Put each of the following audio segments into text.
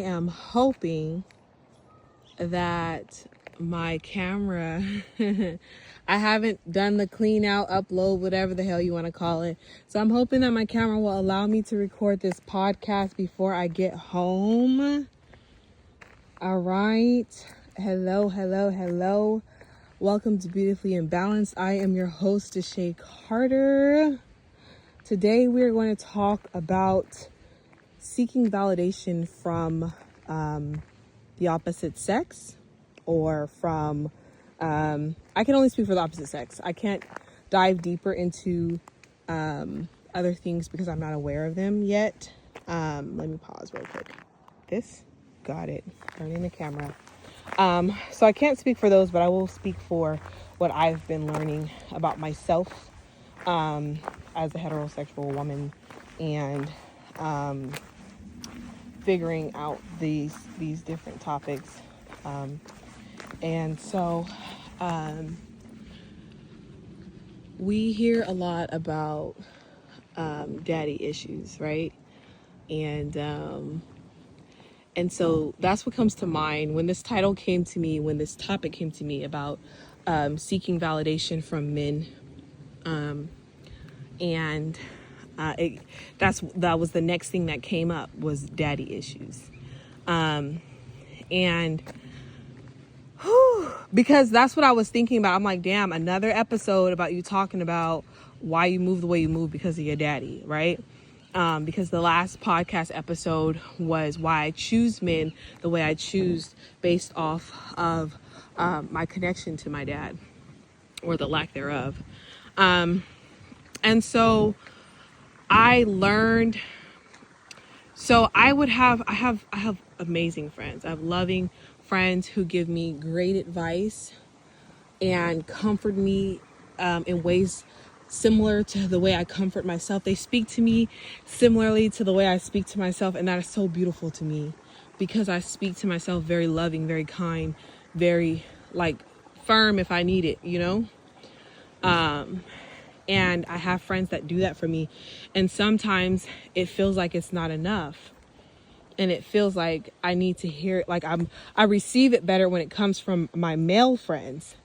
am hoping that my camera, I haven't done the clean out, upload, whatever the hell you want to call it. So I'm hoping that my camera will allow me to record this podcast before I get home. All right. Hello. Welcome to Beautifully Imbalanced. I am your host, Deshae Carter. Today we're going to talk about seeking validation from the opposite sex, or from, I can only speak for the opposite sex. I can't dive deeper into other things because I'm not aware of them yet. Let me pause real quick. Got it. Turning the camera. So I can't speak for those, but I will speak for what I've been learning about myself as a heterosexual woman, and figuring out these different topics. And so we hear a lot about daddy issues, right? And so that's what comes to mind when this topic came to me about seeking validation from men. That was the next thing that came up, was daddy issues. Because that's what I was thinking about. I'm like, damn, another episode about you talking about why you move the way you move because of your daddy, right? Because the last podcast episode was why I choose men the way I choose, based off of my connection to my dad, or the lack thereof. And so I learned. So I have amazing friends. I have loving friends who give me great advice and comfort me in ways similar to the way I comfort myself. They speak to me similarly to the way I speak to myself, and that is so beautiful to me, because I speak to myself very loving, very kind, very firm if I need it, and I have friends that do that for me, and sometimes it feels like it's not enough, and it feels like I need to hear it. I receive it better when it comes from my male friends.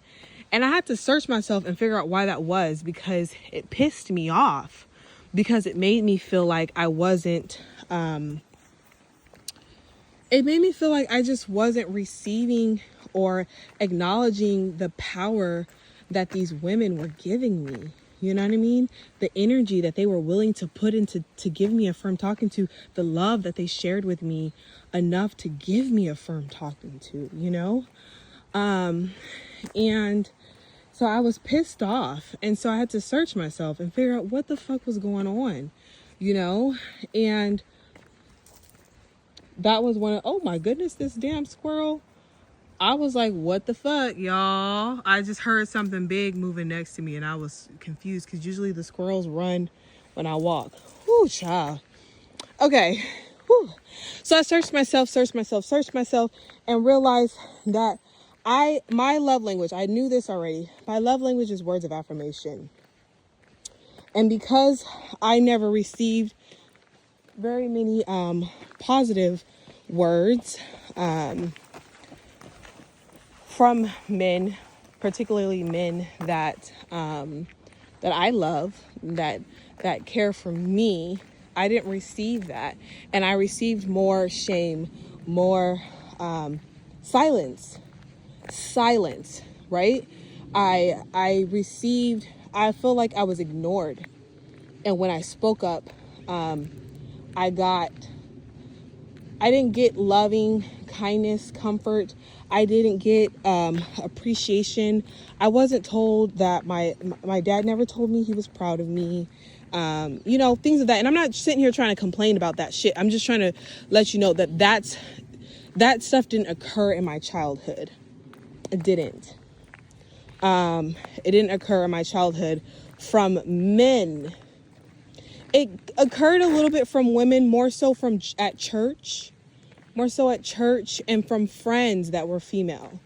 And I had to search myself and figure out why that was, because it pissed me off, because it made me feel like I wasn't, it made me feel like I just wasn't receiving or acknowledging the power that these women were giving me. You know what I mean? The energy that they were willing to put into to give me a firm talking to, the love that they shared with me enough to give me a firm talking to, and so I was pissed off. And so I had to search myself and figure out what the fuck was going on, and that was oh my goodness, this damn squirrel. I was like, what the fuck, y'all? I just heard something big moving next to me, and I was confused, because usually the squirrels run when I walk. Whoo, child. Okay. Whew. So I searched myself, and realized that my love language, I knew this already. My love language is words of affirmation. And because I never received very many positive words from men, particularly men that I love, that care for me, I didn't receive that. And I received more shame, more silence, right? I feel like I was ignored. And when I spoke up, I didn't get loving kindness, comfort. I didn't get appreciation. I wasn't told that my dad never told me he was proud of me. Things of that. And I'm not sitting here trying to complain about that shit. I'm just trying to let you know that stuff didn't occur in my childhood. It didn't. It didn't occur in my childhood from men. It occurred a little bit from women, more so at church, and from friends that were female.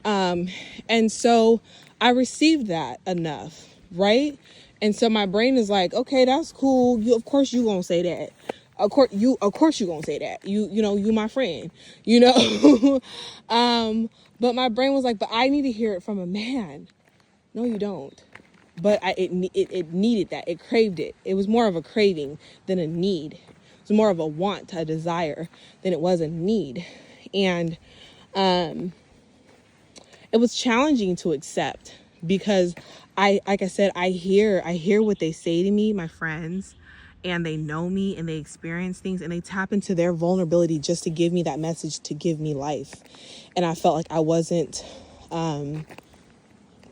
And so I received that enough, right? And so my brain is like, okay, that's cool. Of course you gonna say that. Of course you gonna say that. You my friend, you know. But my brain was like, but I need to hear it from a man. No, you don't. But it needed that. It craved it. It was more of a craving than a need. It was more of a want, a desire, than it was a need. And it was challenging to accept because like I said, I hear what they say to me, my friends, and they know me and they experience things and they tap into their vulnerability just to give me that message, to give me life. And I felt like I wasn't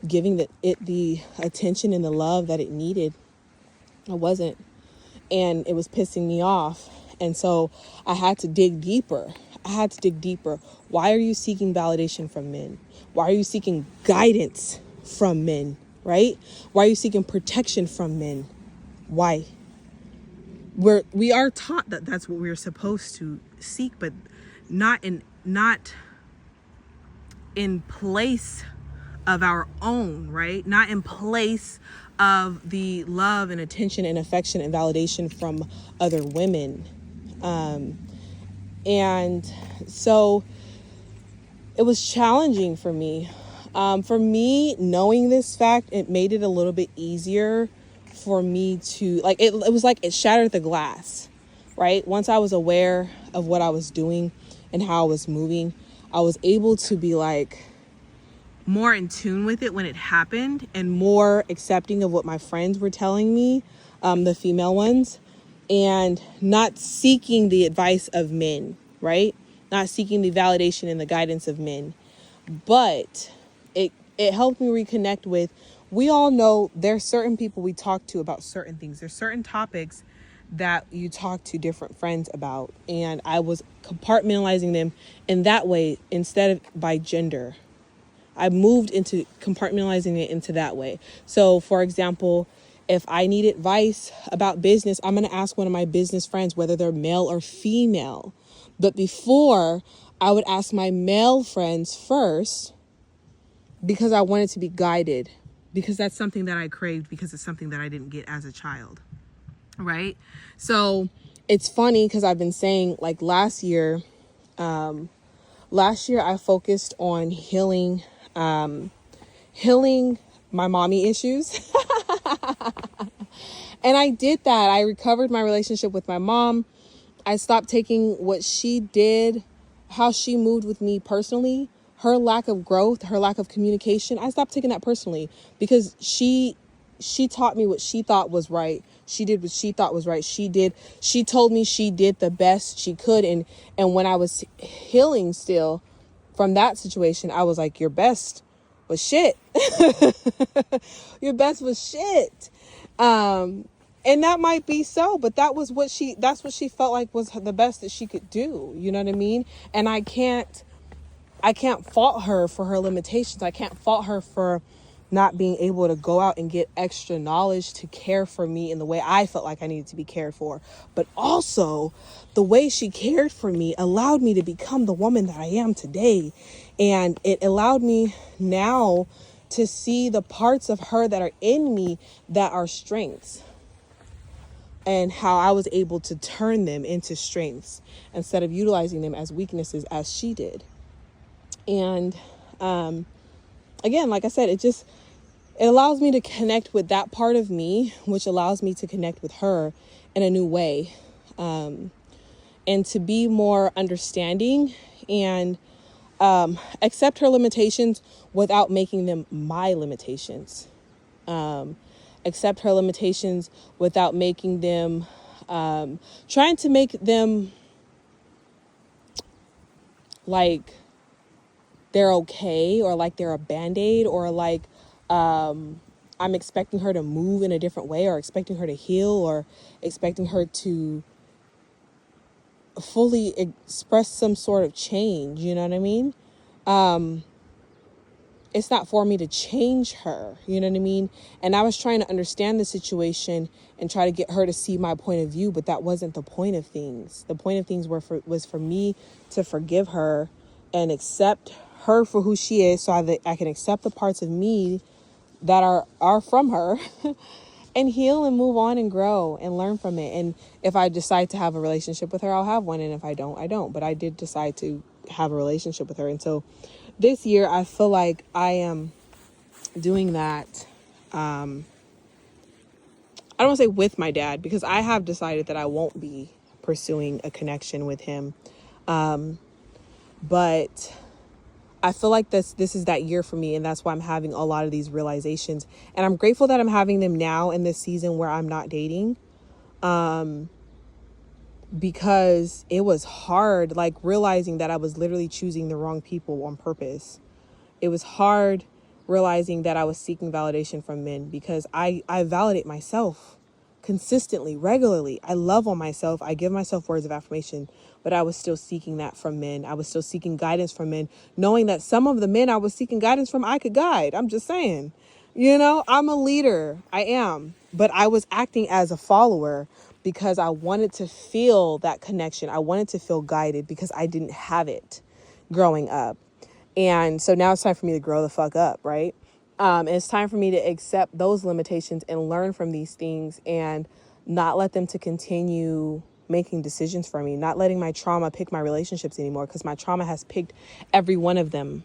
giving it the attention and the love that it needed. I wasn't. And it was pissing me off. And so I had to dig deeper. Why are you seeking validation from men? Why are you seeking guidance from men, right? Why are you seeking protection from men? Why? We are taught that that's what we're supposed to seek, but not in place of our own, right? Not in place of the love and attention and affection and validation from other women. And so it was challenging for me. For me, knowing this fact, it made it a little bit easier for me to, like, it was like it shattered the glass, right? Once I was aware of what I was doing and how I was moving, I was able to be like more in tune with it when it happened and more accepting of what my friends were telling me, the female ones, and not seeking the advice of men, right? Not seeking the validation and the guidance of men. But it helped me reconnect with, we all know there's certain people we talk to about certain things. There's certain topics that you talk to different friends about. And I was compartmentalizing them in that way instead of by gender. I moved into compartmentalizing it into that way. So, for example, if I need advice about business, I'm going to ask one of my business friends, whether they're male or female. But before, I would ask my male friends first because I wanted to be guided, because that's something that I craved, because it's something that I didn't get as a child, right? So it's funny because I've been saying, like, last year I focused on healing my mommy issues. And I did that. I recovered my relationship with my mom. I stopped taking what she did, how she moved with me personally, her lack of growth, her lack of communication. I stopped taking that personally because she taught me what she thought was right. She did what she thought was right. She told me she did the best she could. And when I was healing still from that situation, I was like, your best was shit. Your best was shit. And that might be so, but that's what she felt like was the best that she could do. You know what I mean? And I can't fault her for her limitations. I can't fault her for not being able to go out and get extra knowledge to care for me in the way I felt like I needed to be cared for. But also, the way she cared for me allowed me to become the woman that I am today. And it allowed me now to see the parts of her that are in me that are strengths, and how I was able to turn them into strengths instead of utilizing them as weaknesses as she did. And again, like I said, it allows me to connect with that part of me, which allows me to connect with her in a new way, and to be more understanding and accept her limitations without making them my limitations. Accept her limitations without making them, trying to make them like they're okay, or like they're a Band-Aid, or like I'm expecting her to move in a different way, or expecting her to heal, or expecting her to fully express some sort of change. You know what I mean? It's not for me to change her, you know what I mean? And I was trying to understand the situation and try to get her to see my point of view, but that wasn't the point of things. The point of things was for me to forgive her and accept her for who she is, so that I can accept the parts of me that are from her and heal and move on and grow and learn from it. And if I decide to have a relationship with her, I'll have one. And if I don't, I don't. But I did decide to have a relationship with her. And so this year, I feel like I am doing that. I don't want to say with my dad, because I have decided that I won't be pursuing a connection with him. But I feel like this is that year for me, and that's why I'm having a lot of these realizations. And I'm grateful that I'm having them now in this season where I'm not dating. Because it was hard, like realizing that I was literally choosing the wrong people on purpose. It was hard realizing that I was seeking validation from men, because I validate myself consistently, regularly. I love on myself. I give myself words of affirmation, but I was still seeking that from men. I was still seeking guidance from men, knowing that some of the men I was seeking guidance from, I could guide. I'm just saying, I'm a leader. I am, but I was acting as a follower because I wanted to feel that connection. I wanted to feel guided because I didn't have it growing up. And so now it's time for me to grow the fuck up, right? And it's time for me to accept those limitations and learn from these things, and not let them to continue making decisions for me, not letting my trauma pick my relationships anymore, because my trauma has picked every one of them.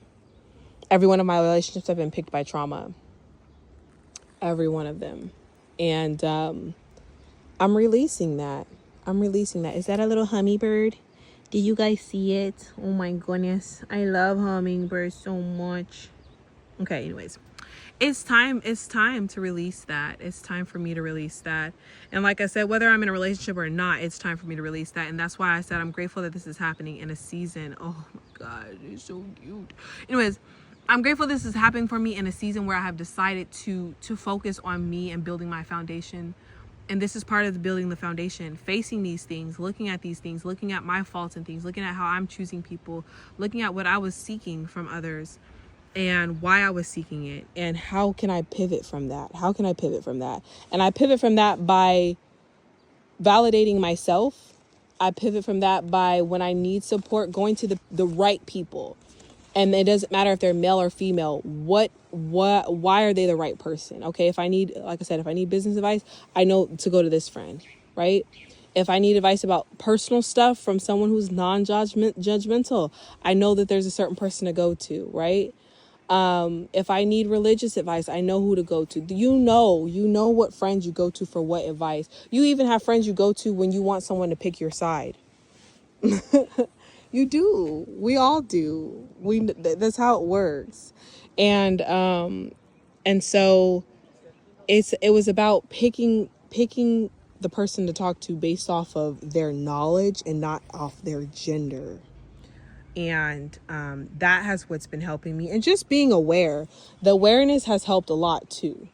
Every one of my relationships have been picked by trauma. Every one of them. And I'm releasing that. Is that a little hummingbird? Did you guys see it? Oh my goodness. I love hummingbirds so much. Okay, anyways. It's time to release that. It's time for me to release that. And like I said, whether I'm in a relationship or not, it's time for me to release that. And that's why I said I'm grateful that this is happening in a season. Oh my God, it's so cute. Anyways, I'm grateful this is happening for me in a season where I have decided to focus on me and building my foundation. And this is part of the building the foundation, facing these things, looking at these things, looking at my faults and things, looking at how I'm choosing people, looking at what I was seeking from others and why I was seeking it, and how can I pivot from that? And I pivot from that by validating myself. I pivot from that by, when I need support, going to the right people. And it doesn't matter if they're male or female. Why are they the right person? Okay. If I need, like I said, if I need business advice, I know to go to this friend, right? If I need advice about personal stuff from someone who's non-judgmental, I know that there's a certain person to go to, right? If I need religious advice, I know who to go to. You know what friends you go to for what advice. You even have friends you go to when you want someone to pick your side. You do. We all do. That's how it works. And so it was about picking the person to talk to based off of their knowledge and not off their gender. And that has what's been helping me. And just being aware. The awareness has helped a lot too.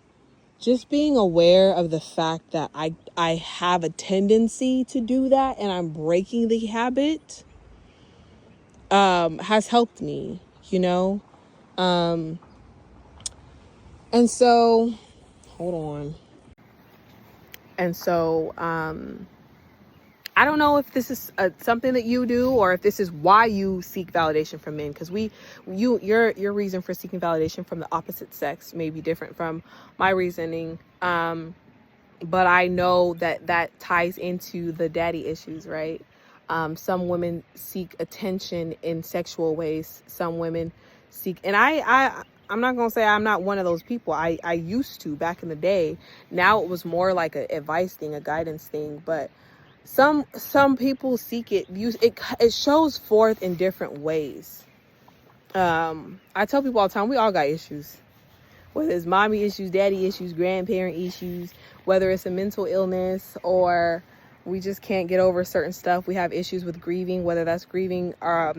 Just being aware of the fact that I have a tendency to do that, and I'm breaking the habit, has helped me, and so hold on. And so I don't know if this is something that you do, or if this is why you seek validation from men, because your reason for seeking validation from the opposite sex may be different from my reasoning, but I know that ties into the daddy issues, right? Some women seek attention in sexual ways. Some women seek, and I'm not going to say I'm not one of those people. I used to back in the day. Now it was more like an advice thing, a guidance thing. But some people seek it. It shows forth in different ways. I tell people all the time, we all got issues. Whether it's mommy issues, daddy issues, grandparent issues, whether it's a mental illness or we just can't get over certain stuff. We have issues with grieving, whether that's grieving our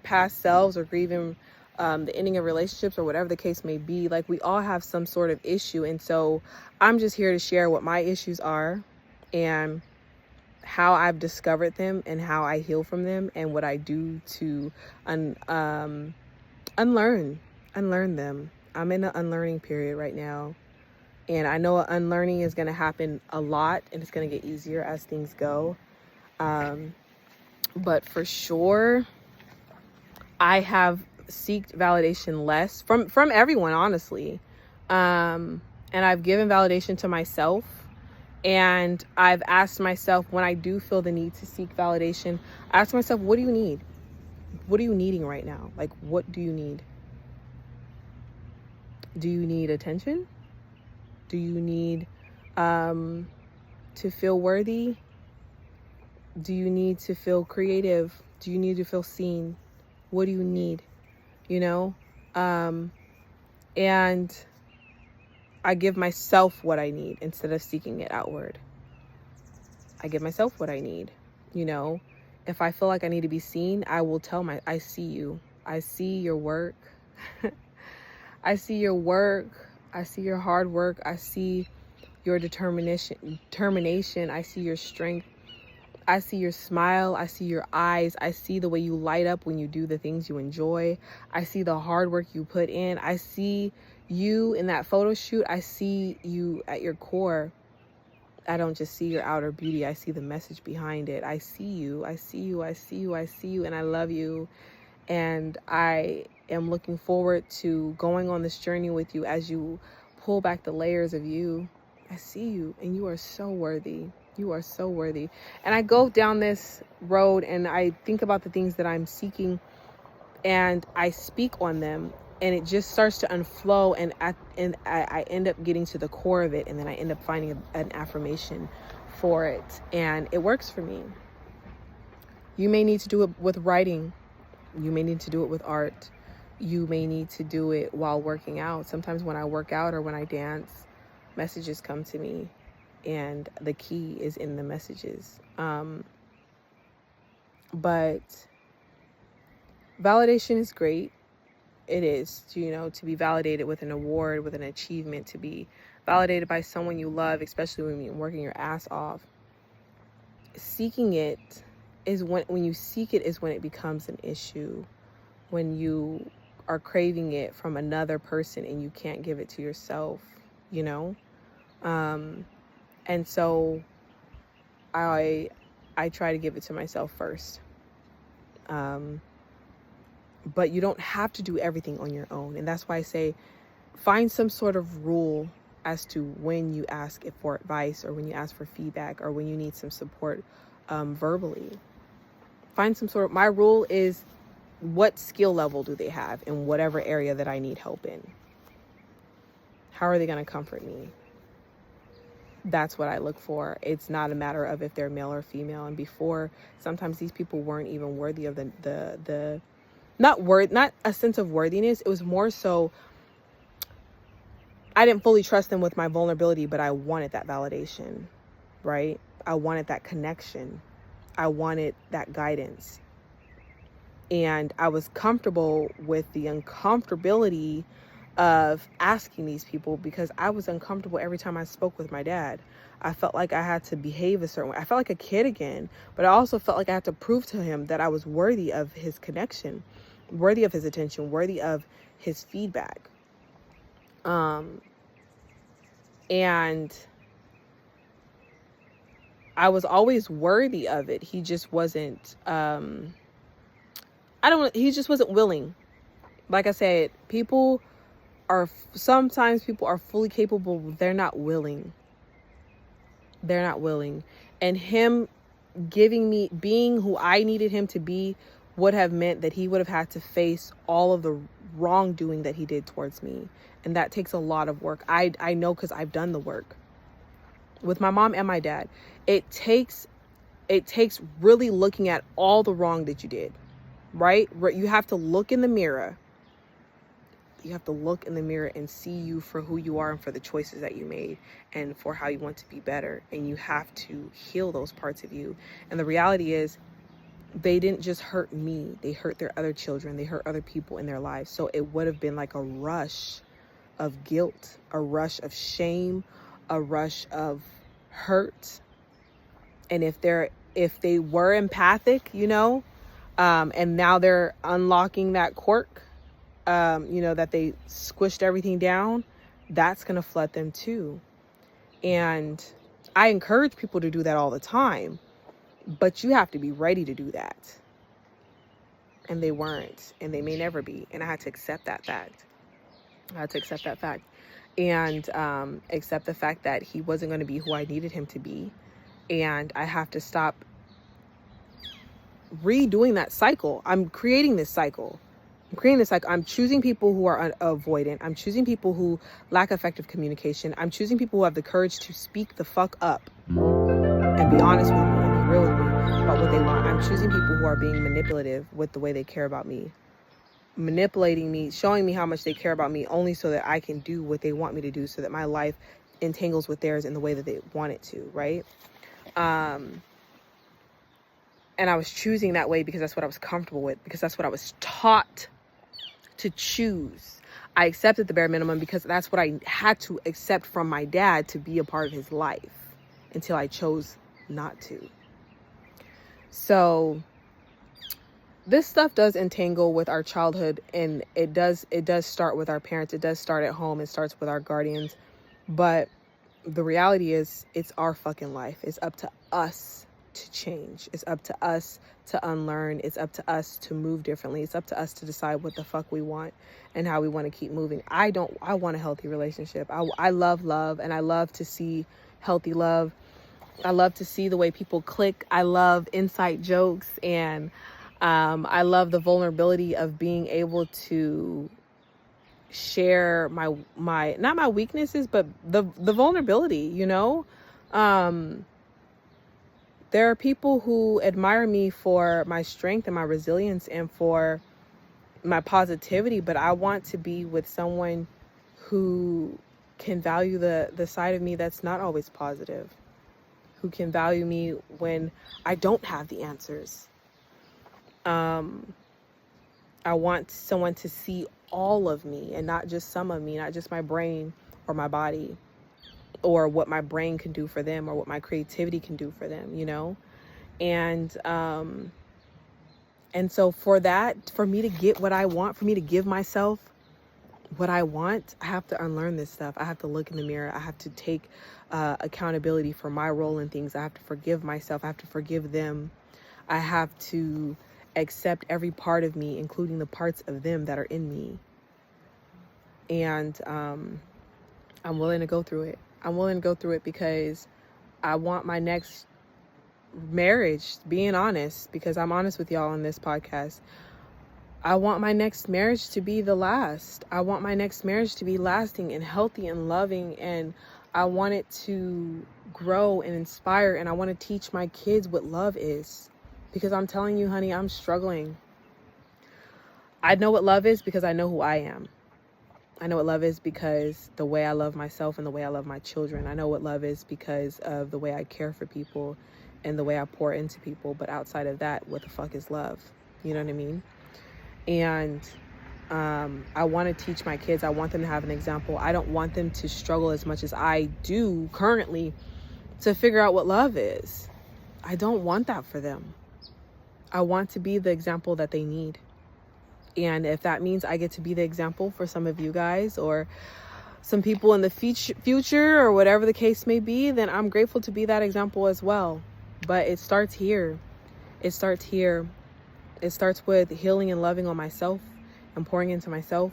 past selves or grieving the ending of relationships or whatever the case may be. Like, we all have some sort of issue. And so I'm just here to share what my issues are and how I've discovered them and how I heal from them and what I do to unlearn them. I'm in an unlearning period right now. And I know unlearning is going to happen a lot, and it's going to get easier as things go. But for sure, I have sought validation less from everyone, honestly. And I've given validation to myself. And I've asked myself, when I do feel the need to seek validation, I ask myself, what do you need? What are you needing right now? Like, what do you need? Do you need attention? Do you need to feel worthy? Do you need to feel creative? Do you need to feel seen? What do you need? You know? And I give myself what I need instead of seeking it outward. I give myself what I need. You know, if I feel like I need to be seen, I will tell I see you. I see your work. I see your work. I see your hard work. I see your determination. I see your strength. I see your smile. I see your eyes. I see the way you light up when you do the things you enjoy. I see the hard work you put in. I see you in that photo shoot. I see you at your core. I don't just see your outer beauty. I see the message behind it. I see you. I see you. I see you. I see you. And I love you. And I am looking forward to going on this journey with you as you pull back the layers of you. I see you, and you are so worthy. You are so worthy. And I go down this road and I think about the things that I'm seeking and I speak on them, and it just starts to unflow, and I end up getting to the core of it, and then I end up finding an affirmation for it, and it works for me. You may need to do it with writing. You may need to do it with art. You may need to do it while working out. Sometimes when I work out or when I dance, messages come to me, and the key is in the messages. But validation is great. It is, to be validated with an award, with an achievement, to be validated by someone you love, especially when you're working your ass off. Seeking it is when you seek it is when it becomes an issue. When you are craving it from another person and you can't give it to yourself, and so I try to give it to myself first. But you don't have to do everything on your own. And that's why I say, find some sort of rule as to when you ask for advice, or when you ask for feedback, or when you need some support verbally. Find some sort of, my rule is, what skill level do they have in whatever area that I need help in? How are they going to comfort me? That's what I look for. It's not a matter of if they're male or female. And before, sometimes these people weren't even worthy of not a sense of worthiness. It was more so, I didn't fully trust them with my vulnerability, but I wanted that validation, right? I wanted that connection. I wanted that guidance. And I was comfortable with the uncomfortability of asking these people, because I was uncomfortable every time I spoke with my dad. I felt like I had to behave a certain way. I felt like a kid again, but I also felt like I had to prove to him that I was worthy of his connection, worthy of his attention, worthy of his feedback. And I was always worthy of it. He just wasn't, he just wasn't willing. Like I said, sometimes people are fully capable, but they're not willing. They're not willing. And him being who I needed him to be, would have meant that he would have had to face all of the wrongdoing that he did towards me. And that takes a lot of work. I know, because I've done the work with my mom and my dad. It takes really looking at all the wrong that you did, right? You have to look in the mirror. You have to look in the mirror and see you for who you are, and for the choices that you made, and for how you want to be better. And you have to heal those parts of you. And the reality is, they didn't just hurt me. They hurt their other children. They hurt other people in their lives. So it would have been like a rush of guilt, a rush of shame, a rush of hurt. And if they were empathic, and now they're unlocking that cork, that they squished everything down, that's going to flood them too. And I encourage people to do that all the time, but you have to be ready to do that. And they weren't, and they may never be. And I had to accept that fact. and accept the fact that he wasn't going to be who I needed him to be. And I have to stop redoing that cycle. I'm creating this cycle. I'm choosing people who are avoidant. I'm choosing people who lack effective communication. I'm choosing people who have the courage to speak the fuck up and be honest with me and be real with me about what they want. I'm choosing people who are being manipulative with the way they care about me, manipulating me, showing me how much they care about me only so that I can do what they want me to do, so that my life entangles with theirs in the way that they want it to, right? And I was choosing that way because that's what I was comfortable with, because that's what I was taught to choose. I accepted the bare minimum because that's what I had to accept from my dad to be a part of his life until I chose not to. So this stuff does entangle with our childhood, and it does start with our parents. It does start at home. It starts with our guardians. But the reality is, it's our fucking life. It's up to us to change. It's up to us to unlearn. It's up to us to move differently. It's up to us to decide what the fuck we want and how we want to keep moving. I want a healthy relationship. I love love, and I love to see healthy love. I love to see the way people click. I love inside jokes, and I love the vulnerability of being able to share my not my weaknesses, but the vulnerability, you know? There are people who admire me for my strength and my resilience and for my positivity, but I want to be with someone who can value the side of me that's not always positive, who can value me when I don't have the answers. I want someone to see all of me and not just some of me, not just my brain or my body, or what my brain can do for them, or what my creativity can do for them, you know? And so for me to get what I want, for me to give myself what I want, I have to unlearn this stuff. I have to look in the mirror. I have to take accountability for my role in things. I have to forgive myself. I have to forgive them. I have to accept every part of me, including the parts of them that are in me. And I'm willing to go through it. I'm willing to go through it because I want my next marriage, being honest, because I'm honest with y'all on this podcast. I want my next marriage to be the last. I want my next marriage to be lasting and healthy and loving, and I want it to grow and inspire, and I want to teach my kids what love is, because I'm telling you, honey, I'm struggling. I know what love is because I know who I am. I know what love is because the way I love myself and the way I love my children. I know what love is because of the way I care for people and the way I pour into people. But outside of that, what the fuck is love? You know what I mean? And I want to teach my kids. I want them to have an example. I don't want them to struggle as much as I do currently to figure out what love is. I don't want that for them. I want to be the example that they need. And if that means I get to be the example for some of you guys or some people in the future or whatever the case may be, then I'm grateful to be that example as well. But it starts here. It starts here. It starts with healing and loving on myself and pouring into myself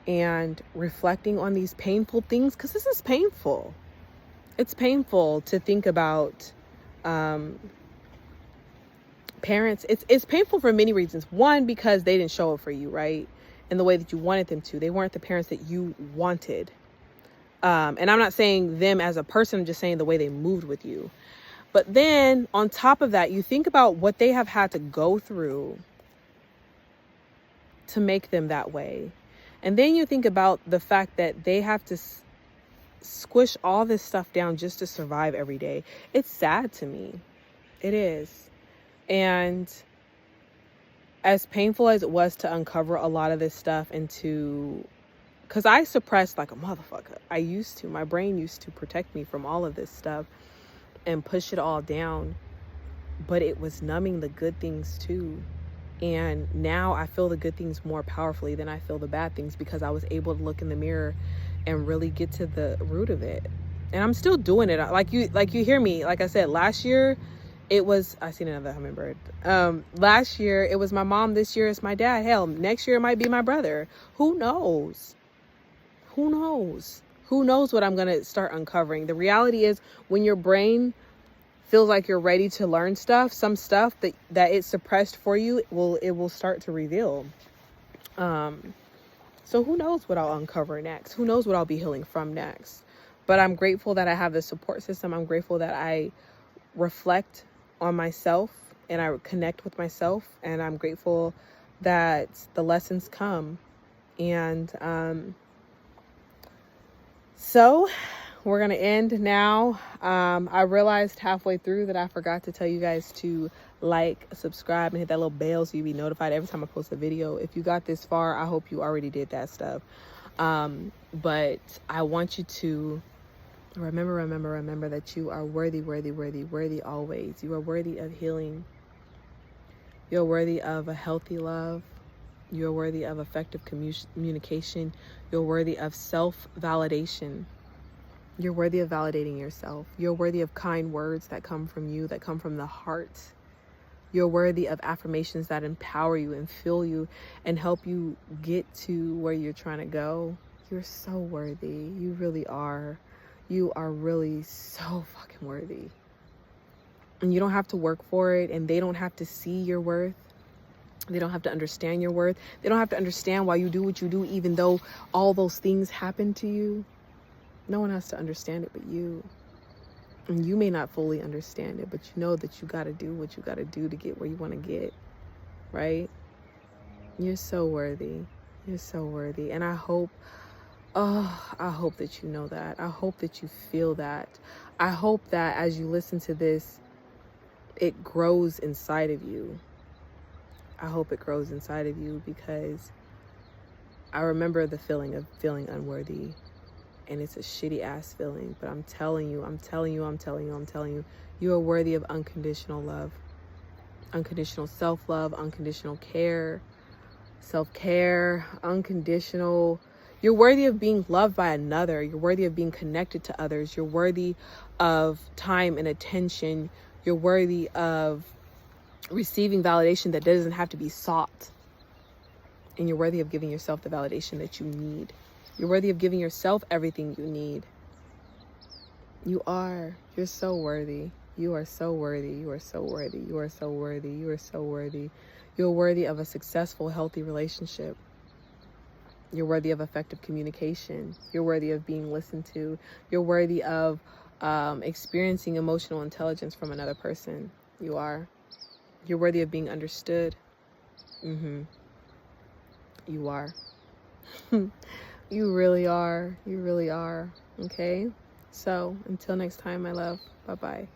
and reflecting on these painful things, because this is painful. It's painful to think about parents. It's painful for many reasons. One, because they didn't show up for you, right? In the way that you wanted them to. They weren't the parents that you wanted. And I'm not saying them as a person, I'm just saying the way they moved with you. But then on top of that, you think about what they have had to go through to make them that way. And then you think about the fact that they have to squish all this stuff down just to survive every day. It's sad to me. It is. And as painful as it was to uncover a lot of this stuff because I suppressed like a motherfucker. I used to. My brain used to protect me from all of this stuff and push it all down. But it was numbing the good things too. And now I feel the good things more powerfully than I feel the bad things, because I was able to look in the mirror and really get to the root of it. And I'm still doing it. Like you hear me. Like I said, last year it was, I seen another hummingbird. Last year it was my mom. This year it's my dad. Hell, next year it might be my brother. Who knows? Who knows? Who knows what I'm going to start uncovering? The reality is, when your brain feels like you're ready to learn stuff, some stuff that it suppressed for you, it will start to reveal. So who knows what I'll uncover next? Who knows what I'll be healing from next? But I'm grateful that I have the support system. I'm grateful that I reflect on myself and I connect with myself. And I'm grateful that the lessons come. And so we're going to end now. I realized halfway through that I forgot to tell you guys to like, subscribe, and hit that little bell so you be notified every time I post a video. If you got this far, I hope you already did that stuff. But I want you to remember that you are worthy always. You are worthy of healing. You're worthy of a healthy love. You're worthy of effective communication. You're worthy of self-validation. You're worthy of validating yourself. You're worthy of kind words that come from you, that come from the heart. You're worthy of affirmations that empower you and fill you and help you get to where you're trying to go. You're so worthy. You really are. You are really so fucking worthy. And you don't have to work for it, and they don't have to see your worth. They don't have to understand your worth. They don't have to understand why you do what you do, even though all those things happen to you. No one has to understand it but you. And you may not fully understand it, but you know that you got to do what you got to do to get where you want to get, right? You're so worthy. You're so worthy. And I hope that you know that. I hope that you feel that. I hope that as you listen to this, it grows inside of you. I hope it grows inside of you, because I remember the feeling of feeling unworthy. And it's a shitty ass feeling, but I'm telling you, you are worthy of unconditional love, unconditional self-love, unconditional care, self-care, unconditional. You're worthy of being loved by another. You're worthy of being connected to others. You're worthy of time and attention. You're worthy of receiving validation that doesn't have to be sought. And you're worthy of giving yourself the validation that you need. You're worthy of giving yourself everything you need. You are. You're so worthy. You are so worthy. You are so worthy. You are so worthy. You are so worthy. You're worthy of a successful, healthy relationship. You're worthy of effective communication. You're worthy of being listened to. You're worthy of experiencing emotional intelligence from another person. You are. You're worthy of being understood. You are. You really are. You really are. Okay? So, until next time, my love. Bye-bye.